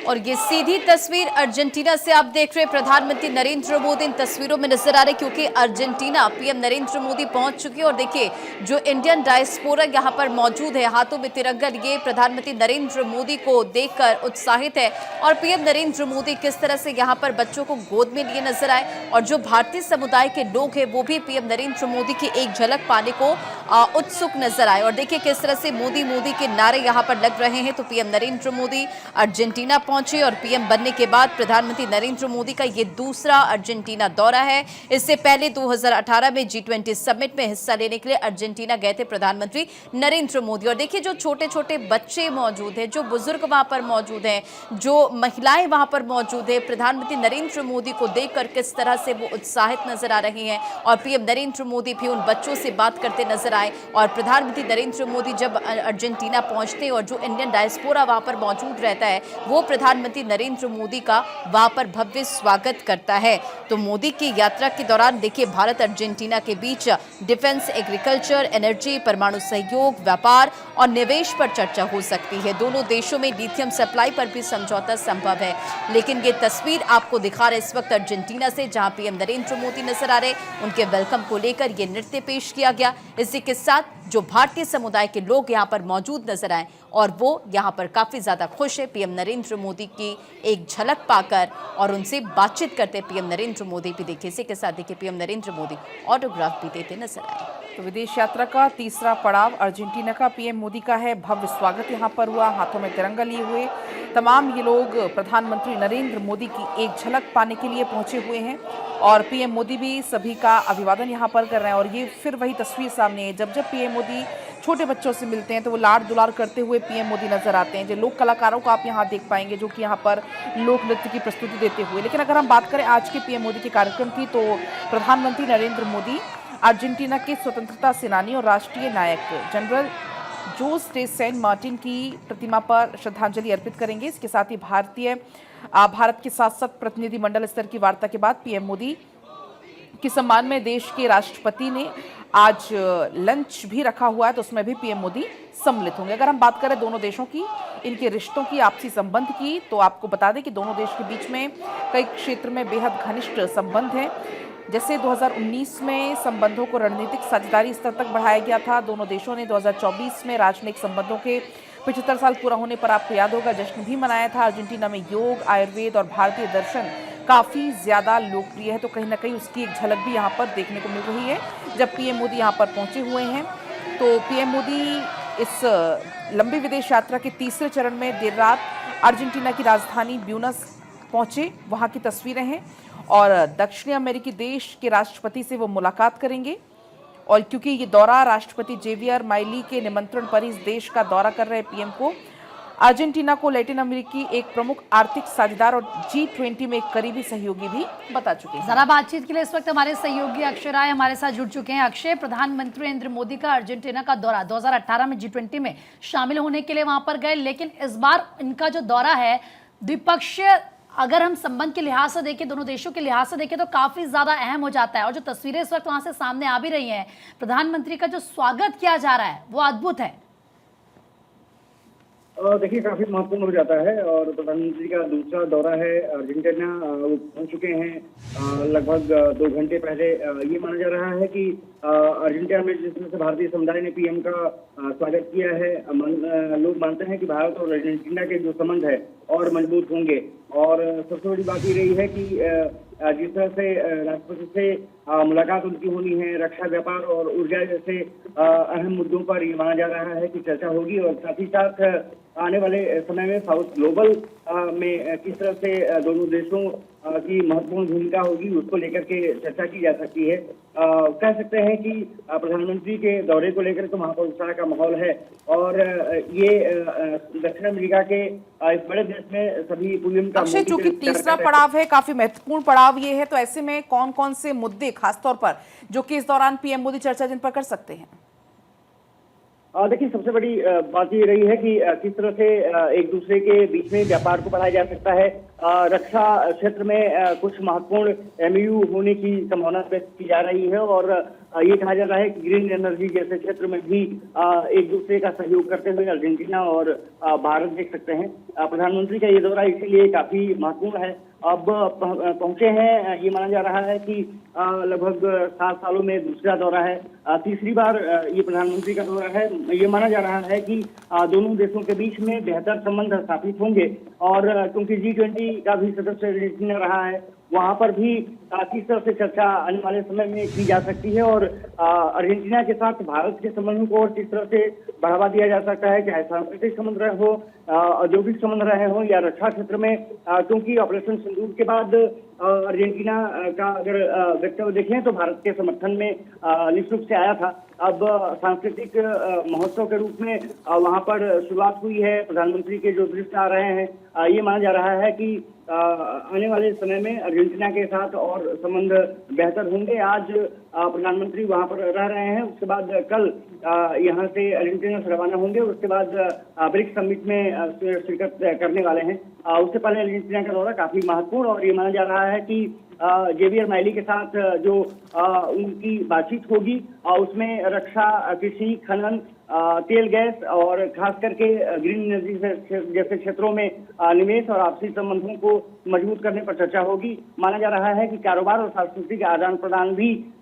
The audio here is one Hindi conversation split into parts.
और ये सीधी तस्वीर अर्जेंटीना से आप देख रहे हैं। प्रधानमंत्री नरेंद्र मोदी इन तस्वीरों में नजर आ रहे क्योंकि अर्जेंटीना पीएम नरेंद्र मोदी पहुंच चुके हैं। और देखिए जो इंडियन डायस्पोरा यहां पर मौजूद है, हाथों में तिरंगा लिए प्रधानमंत्री नरेंद्र मोदी को देखकर उत्साहित है। और पीएम नरेंद्र मोदी किस तरह से यहां पर बच्चों को गोद में लिए नजर आए और जो भारतीय समुदाय के लोग हैं वो भी पीएम नरेंद्र मोदी की एक झलक पाने को उत्सुक नजर आए। और देखिए किस तरह से मोदी मोदी के नारे यहां पर लग रहे हैं। तो पीएम नरेंद्र मोदी अर्जेंटीना पहुंचे और पीएम बनने के बाद प्रधानमंत्री नरेंद्र मोदी का ये दूसरा अर्जेंटीना दौरा है। इससे पहले 2018 में G20 समिट में हिस्सा लेने के लिए अर्जेंटीना गए थे प्रधानमंत्री नरेंद्र मोदी। और देखिए जो छोटे छोटे बच्चे मौजूद हैं, जो बुजुर्ग वहां पर मौजूद हैं, जो महिलाएं वहां पर मौजूद है, प्रधानमंत्री नरेंद्र मोदी को देखकर किस तरह से वो उत्साहित नजर आ रही हैं। और पीएम नरेंद्र मोदी भी उन बच्चों से बात करते नजर आए। और प्रधानमंत्री नरेंद्र मोदी जब अर्जेंटीना पहुंचते हैं और जो इंडियन डायस्पोरा वहां पर मौजूद रहता है वो प्रधानमंत्री नरेंद्र मोदी का वहां पर भव्य स्वागत करता है। तो मोदी की यात्रा के दौरान देखिए भारत अर्जेंटीना के बीच डिफेंस, एग्रीकल्चर, एनर्जी, परमाणु सहयोग, व्यापार और निवेश पर चर्चा हो सकती है। दोनों देशों में लिथियम सप्लाई पर भी समझौता संभव है। लेकिन ये तस्वीर आपको दिखा रहे इस वक्त अर्जेंटीना से, जहां पीएम नरेंद्र मोदी नजर आ रहे, उनके वेलकम को लेकर ये नृत्य पेश किया गया। इसी के साथ जो भारतीय समुदाय के लोग यहाँ पर मौजूद नजर आए और वो यहाँ पर काफी ज्यादा खुश है पीएम नरेंद्र मोदी की एक झलक पाकर और उनसे बातचीत करते पीएम नरेंद्र मोदी भी देखिए। इसी के साथ देखिए पीएम नरेंद्र मोदी ऑटोग्राफ भी देते नजर आए। तो विदेश यात्रा का तीसरा पड़ाव अर्जेंटीना का पीएम मोदी का है। भव्य स्वागत यहां पर हुआ, हाथों में तिरंगा लिए हुए तमाम ये लोग प्रधानमंत्री नरेंद्र मोदी की एक झलक पाने के लिए पहुंचे हुए हैं। और पीएम मोदी भी सभी का अभिवादन यहां पर कर रहे हैं। और ये फिर वही तस्वीर सामने है, जब जब पीएम मोदी छोटे बच्चों से मिलते हैं तो वो लाड दुलार करते हुए पीएम मोदी नजर आते हैं। जो लोक कलाकारों को आप यहाँ देख पाएंगे जो कि यहाँ पर लोक नृत्य की प्रस्तुति देते हुए। लेकिन अगर हम बात करें आज के पीएम मोदी के कार्यक्रम की, तो प्रधानमंत्री नरेंद्र मोदी अर्जेंटीना के स्वतंत्रता सेनानी और राष्ट्रीय नायक जनरल जोस डे सेंट मार्टिन की प्रतिमा पर श्रद्धांजलि अर्पित करेंगे। इसके साथ ही भारत के साथ प्रतिनिधिमंडल स्तर की वार्ता के बाद पीएम मोदी के सम्मान में देश के राष्ट्रपति ने आज लंच भी रखा हुआ है, तो उसमें भी पीएम मोदी सम्मिलित होंगे। अगर हम बात करें दोनों देशों की, इनके रिश्तों की, आपसी संबंध की, तो आपको बता दें कि दोनों देश के बीच में कई क्षेत्र में बेहद घनिष्ठ संबंध हैं। जैसे 2019 में संबंधों को रणनीतिक साझेदारी स्तर तक बढ़ाया गया था। दोनों देशों ने 2024 में राजनयिक संबंधों के 75 साल पूरा होने पर आपको याद होगा जश्न भी मनाया था। अर्जेंटीना में योग, आयुर्वेद और भारतीय दर्शन काफ़ी ज़्यादा लोकप्रिय है, तो कहीं ना कहीं उसकी एक झलक भी यहाँ पर देखने को मिल रही है जब पीएम मोदी यहाँ पर पहुँचे हुए हैं। तो पीएम मोदी इस लंबी विदेश यात्रा के तीसरे चरण में देर रात अर्जेंटीना की राजधानी ब्यूनस पहुँचे, वहाँ की तस्वीरें हैं। और दक्षिण अमेरिकी देश के राष्ट्रपति से वो मुलाकात करेंगे। और क्योंकि ये दौरा राष्ट्रपति जेवियर माइली के निमंत्रण पर इस देश का दौरा कर रहे पीएम को, अर्जेंटीना को लैटिन अमेरिकी एक प्रमुख आर्थिक साझेदार और G20 में एक करीबी सहयोगी भी बता चुके हैं। जरा बातचीत के लिए इस वक्त हमारे सहयोगी अक्षय राय हमारे साथ जुड़ चुके हैं। अक्षय, प्रधानमंत्री नरेंद्र मोदी का अर्जेंटीना का दौरा 2018 में G20 में शामिल होने के लिए वहां पर गए, लेकिन इस बार इनका जो दौरा है द्विपक्षीय, अगर हम संबंध के लिहाज से देखें, दोनों देशों के लिहाज से देखें तो काफी ज्यादा अहम हो जाता है। और जो तस्वीरें इस वक्त वहां से सामने आ भी रही हैं, प्रधानमंत्री का जो स्वागत किया जा रहा है वो अद्भुत है। देखिए काफी महत्वपूर्ण हो जाता है और प्रधानमंत्री का दूसरा दौरा है अर्जेंटीना। वो पहुंच चुके हैं लगभग 2 घंटे पहले। ये माना जा रहा है कि अर्जेंटीना में जिस तरह से भारतीय समुदाय ने पीएम का स्वागत किया है, लोग मानते हैं कि भारत और अर्जेंटीना के जो संबंध है और मजबूत होंगे। और सबसे बड़ी बात ये रही है कि जिस तरह से राष्ट्रपति से मुलाकात उनकी होनी है, रक्षा, व्यापार और ऊर्जा जैसे अहम मुद्दों पर ये माना जा रहा है कि चर्चा होगी। और साथ ही साथ आने वाले समय में साउथ ग्लोबल में किस तरह से दोनों देशों की महत्वपूर्ण भूमिका होगी उसको लेकर के चर्चा की जा सकती है। कह सकते हैं कि प्रधानमंत्री के दौरे को लेकर तो वहाँ पर उत्साह का माहौल है। और ये दक्षिण अमेरिका के इस बड़े देश में सभी अक्षय, चूंकि तीसरा पड़ाव है, काफी महत्वपूर्ण पड़ाव ये है, तो ऐसे में कौन कौन से मुद्दे खासतौर पर जो कि इस दौरान पीएम मोदी चर्चा जिन पर कर सकते हैं? देखिए, सबसे बड़ी बात ये रही है कि किस तरह से एक दूसरे के बीच में व्यापार को बढ़ाया जा सकता है। रक्षा क्षेत्र में कुछ महत्वपूर्ण एमओयू होने की संभावना व्यक्त की जा रही है और ये कहा जा रहा है कि ग्रीन एनर्जी जैसे क्षेत्र में भी एक दूसरे का सहयोग करते हुए अर्जेंटीना और भारत देख सकते हैं। प्रधानमंत्री का ये दौरा इसीलिए काफी महत्वपूर्ण है। अब पहुंचे हैं, ये माना जा रहा है कि लगभग 7 सालों में दूसरा दौरा है, तीसरी बार ये प्रधानमंत्री का दौरा है। ये माना जा रहा है कि दोनों देशों के बीच में बेहतर संबंध स्थापित होंगे और क्योंकि G20 का भी सदस्य अर्जेंटीना रहा है, वहां पर भी किस तरह से चर्चा आने वाले समय में की जा सकती है और अर्जेंटीना के साथ भारत के संबंधों को और किस तरह से बढ़ावा दिया जा सकता है, चाहे सांस्कृतिक संबंध रहे हो, औद्योगिक संबंध रहे हो या रक्षा क्षेत्र में, क्योंकि ऑपरेशन सिंदूर के बाद अर्जेंटीना का अगर वक्तव्य देखें तो भारत के समर्थन में निश्चित रूप से आया था। अब सांस्कृतिक महोत्सव के रूप में वहां पर शुरुआत हुई है। प्रधानमंत्री के जो दृश्य आ रहे हैं, ये माना जा रहा है कि आने वाले समय में अर्जेंटीना के साथ और संबंध बेहतर होंगे। आज प्रधानमंत्री वहां पर रह रहे हैं, उसके बाद कल यहां से अर्जेंटीना से रवाना होंगे, उसके बाद ब्रिक्स समिट में शिरकत करने वाले हैं। उससे पहले अर्जेंटीना का दौरा काफी महत्वपूर्ण और ये माना जा रहा है कि जेवियर मैली के साथ जो उनकी बातचीत होगी उसमें रक्षा, कृषि, खनन, तेल गैस और खास करके ग्रीन एनर्जी जैसे क्षेत्रों में निवेश और आपसी संबंधों को मजबूत करने पर चर्चा होगी। माना जा रहा है कि कारोबार और सांस्कृतिक आदान प्रदान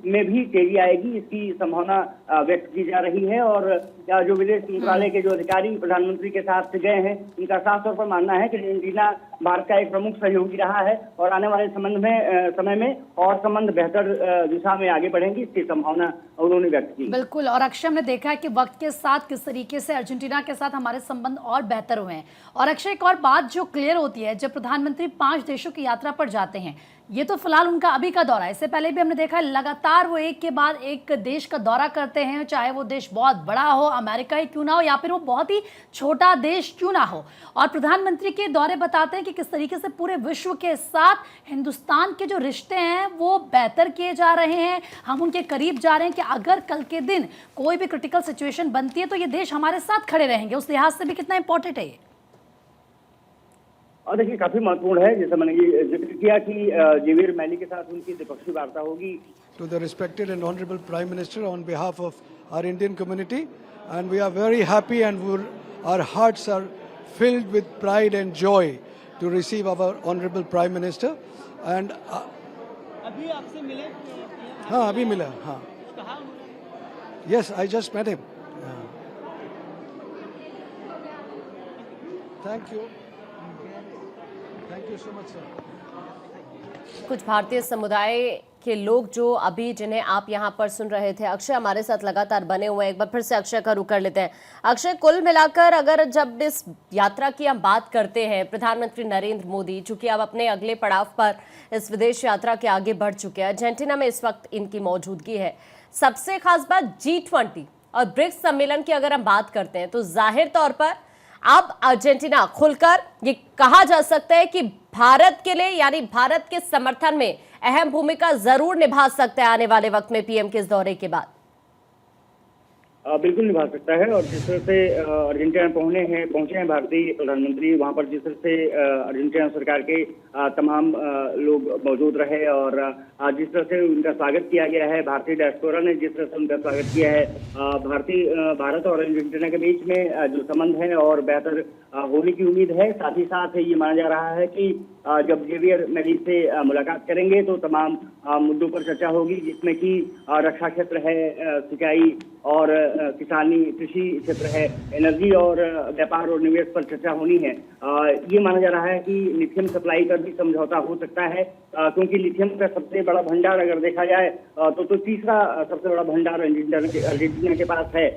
में भी तेजी आएगी, इसकी संभावना व्यक्त की जा रही है। और जो विदेश मंत्रालय के जो अधिकारी प्रधानमंत्री के साथ गए हैं, उनका साफ तौर पर मानना है कि अर्जेंटीना भारत का एक प्रमुख सहयोगी रहा है और आने वाले समय में और संबंध बेहतर दिशा में आगे बढ़ेंगी, इसकी संभावना उन्होंने व्यक्त की। बिल्कुल, और अक्षय हमने देखा है कि वक्त के साथ किस तरीके से अर्जेंटीना के साथ हमारे संबंध और बेहतर हुए हैं। और अक्षय, एक और बात जो क्लियर होती है, जब प्रधानमंत्री 5 देशों की यात्रा पर जाते हैं, ये तो फिलहाल उनका अभी का दौरा है, इससे पहले भी हमने देखा है लगातार वो एक के बाद एक देश का दौरा करते हैं, चाहे वो देश बहुत बड़ा हो, अमेरिका ही क्यों ना हो, या फिर वो बहुत ही छोटा देश क्यों ना हो। और प्रधानमंत्री के दौरे बताते हैं कि किस तरीके से पूरे विश्व के साथ हिंदुस्तान के जो रिश्ते हैं वो बेहतर किए जा रहे हैं, हम उनके करीब जा रहे हैं कि अगर कल के दिन कोई भी क्रिटिकल सिचुएशन बनती है तो ये देश हमारे साथ खड़े रहेंगे। उस लिहाज से भी कितना इंपॉर्टेंट है ये? और देखिए, काफी महत्वपूर्ण है, जैसा मैंने ये जिक्र किया कि जेवियर मैली के साथ उनकी द्विपक्षीय वार्ता होगी। To the respected and honorable Prime Minister on behalf of our Indian community, and we are very happy and our hearts are filled with pride and joy to receive our honorable Prime Minister. And अभी आपसे मिले? हाँ, अभी मिला, हाँ। Yes, I just met him. Thank you. Thank you so much, sir. कुछ भारतीय समुदाय के लोग जो अभी जिन्हें आप यहाँ पर सुन रहे थे, अक्षय हमारे साथ लगातार बने हुए हैं। एक बार फिर से अक्षय का रुख कर लेते हैं। अक्षय, कुल मिलाकर अगर जब इस यात्रा की हम बात करते हैं, प्रधानमंत्री नरेंद्र मोदी चूंकि अब अपने अगले पड़ाव पर इस विदेश यात्रा के आगे बढ़ चुके हैं, अर्जेंटीना में इस वक्त इनकी मौजूदगी है। सबसे खास बात G20 और ब्रिक्स सम्मेलन की अगर हम बात करते हैं तो जाहिर तौर पर अब अर्जेंटीना खुलकर ये कहा जा सकता है कि भारत के लिए, यानी भारत के समर्थन में अहम भूमिका जरूर निभा सकता है आने वाले वक्त में पीएम के इस दौरे के बाद। बिल्कुल निभा सकता है। और जिस तरह से अर्जेंटीना पहुंचे हैं भारतीय प्रधानमंत्री, वहां पर जिस तरह से अर्जेंटीना सरकार के तमाम लोग मौजूद रहे और जिस तरह से उनका स्वागत किया गया है, भारतीय डायस्पोरा ने जिस तरह से उनका स्वागत किया है, भारत और अर्जेंटीना के बीच में जो संबंध है और बेहतर होने की उम्मीद है। साथ ही साथ ये माना जा रहा है कि जब जेवियर मैली से मुलाकात करेंगे तो तमाम मुद्दों पर चर्चा होगी, जिसमें कि रक्षा क्षेत्र है, सिंचाई और किसानी, कृषि क्षेत्र है, एनर्जी और व्यापार और निवेश पर चर्चा होनी है। ये माना जा रहा है कि लिथियम सप्लाई पर भी समझौता हो सकता है, क्योंकि लिथियम का सबसे बड़ा भंडार अगर देखा जाए तो तीसरा सबसे बड़ा भंडार अर्जेंटीना के पास है।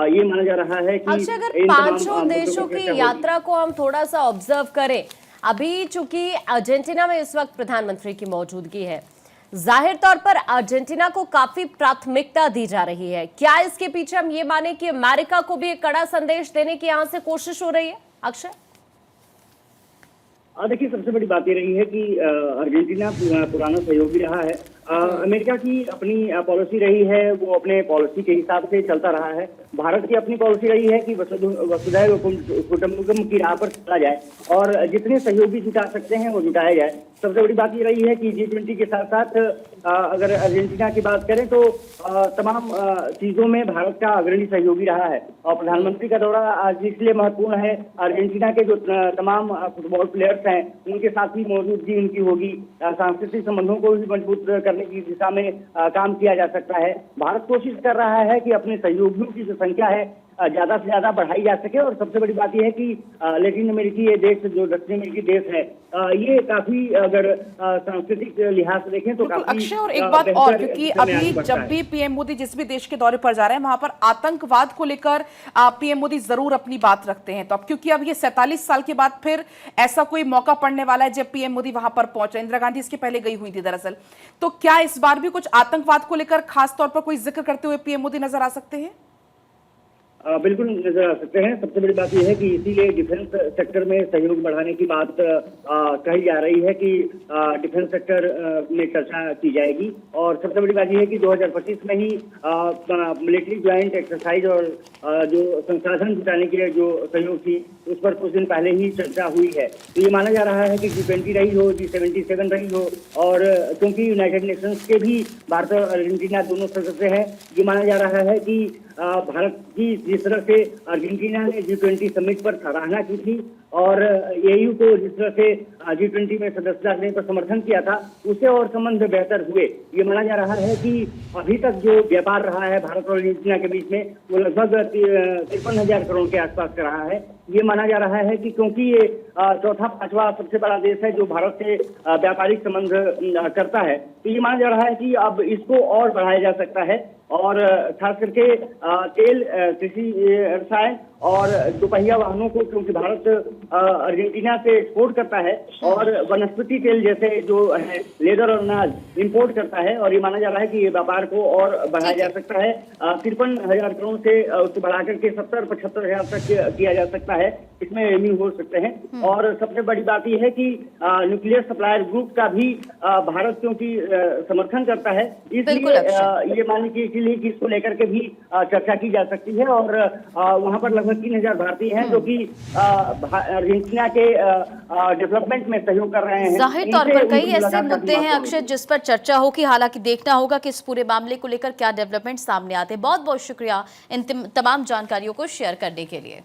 ये माना जा रहा है कि अक्षय, अगर पांचों देशों की यात्रा को हम थोड़ा सा ऑब्जर्व करें, अभी चूंकि अर्जेंटीना में इस वक्त प्रधानमंत्री की मौजूदगी है, जाहिर तौर पर अर्जेंटीना को काफी प्राथमिकता दी जा रही है। क्या इसके पीछे हम ये माने कि अमेरिका को भी एक कड़ा संदेश देने की यहां से कोशिश हो रही है? अक्षय, देखिए, सबसे बड़ी बात ये रही है कि अर्जेंटीना पुराना सहयोगी रहा है अमेरिका की अपनी पॉलिसी रही है, वो अपने पॉलिसी के हिसाब से चलता रहा है। भारत की अपनी पॉलिसी रही है कि वसुधैव कुटुंबकम की राह पर चला जाए और जितने सहयोगी जुटा सकते हैं वो जुटाया जाए। सबसे बड़ी बात ये रही है कि G20 के साथ साथ अगर अर्जेंटीना की बात करें तो तमाम चीजों में भारत का अग्रणी सहयोगी रहा है और प्रधानमंत्री का दौरा आज इसलिए महत्वपूर्ण है। अर्जेंटीना के जो तमाम फुटबॉल प्लेयर्स हैं उनके साथ ही मौजूदगी उनकी होगी। सांस्कृतिक संबंधों को भी मजबूत करने की दिशा में काम किया जा सकता है। भारत कोशिश कर रहा है कि अपने सहयोगियों की जो संख्या है ज्यादा से ज्यादा बढ़ाई जा सके और सबसे बड़ी बात यह है कि लैटिन अमेरिकी ये देश जो दक्षिण अमेरिकी देश है ये काफी अगर सांस्कृतिक लिहाज से देखें तो काफी अक्षय, और एक बात और, क्योंकि अभी जब भी पीएम मोदी जिस भी देश के दौरे पर जा रहे हैं वहां पर आतंकवाद को लेकर पीएम मोदी जरूर अपनी बात रखते हैं। तो अब क्योंकि अब ये 47 साल के बाद फिर ऐसा कोई मौका पड़ने वाला है जब पीएम मोदी वहां पर पहुंचे। इंदिरा गांधी इसके पहले गई हुई थी दरअसल। तो क्या इस बार भी कुछ आतंकवाद को लेकर खास तौर पर कोई जिक्र करते हुए पीएम मोदी नजर आ सकते हैं? बिल्कुल नजर आ सकते हैं। सबसे बड़ी बात यह है कि इसीलिए डिफेंस सेक्टर में सहयोग बढ़ाने की बात कही जा रही है कि डिफेंस सेक्टर में चर्चा की जाएगी और सबसे बड़ी बात यह है कि 2025 में ही मिलिट्री ज्वाइंट एक्सरसाइज और जो संसाधन जुटाने के लिए जो सहयोग थी उस पर कुछ दिन पहले ही चर्चा हुई है। तो ये माना जा रहा है कि G20 रही हो, G77 रही हो और क्योंकि यूनाइटेड नेशंस के भी भारत और अर्जेंटीना दोनों सदस्य हैं, ये माना जा रहा है कि भारत की जिस तरह से अर्जेंटीना ने G20 समिट पर सराहना की थी और EU को जिस तरह से G20 में सदस्यता लेने पर समर्थन किया था उससे और संबंध बेहतर हुए। ये माना जा रहा है कि अभी तक जो व्यापार रहा है भारत और अर्जेंटीना के बीच में वो लगभग 53,000 करोड़ के आसपास का रहा है। ये माना जा रहा है कि क्योंकि ये चौथा पांचवा सबसे बड़ा देश है जो भारत से व्यापारिक संबंध करता है, तो ये माना जा रहा है कि अब इसको और बढ़ाया जा सकता है और खास करके तेल, कृषि रसायन और दोपहिया वाहनों को, क्योंकि भारत अर्जेंटीना से एक्सपोर्ट करता है और वनस्पति तेल जैसे जो है लेदर और अनाज इंपोर्ट करता है और ये माना जा रहा है कि ये व्यापार को और बढ़ाया जा सकता है। 53,000 करोड़ से उसको बढ़ाकर के 70-75,000 तक किया जा सकता है। इसमें रेवेन्यू हो सकते हैं और सबसे बड़ी बात यह है कि न्यूक्लियर सप्लायर ग्रुप का भी भारत क्योंकि समर्थन करता है, इसलिए ये मानिए कि इसीलिए कि इसको लेकर के भी चर्चा की जा सकती है और वहां पर लगभग 3,000 भारतीय हैं जो कि अर्जेंटीना के डेवलपमेंट में सहयोग कर रहे हैं। जाहिर तौर पर कई ऐसे मुद्दे हैं अक्षय जिस पर चर्चा होगी, हालांकि देखना होगा कि इस पूरे मामले को लेकर क्या डेवलपमेंट सामने आते हैं। बहुत बहुत शुक्रिया इन तमाम जानकारियों को शेयर करने के लिए।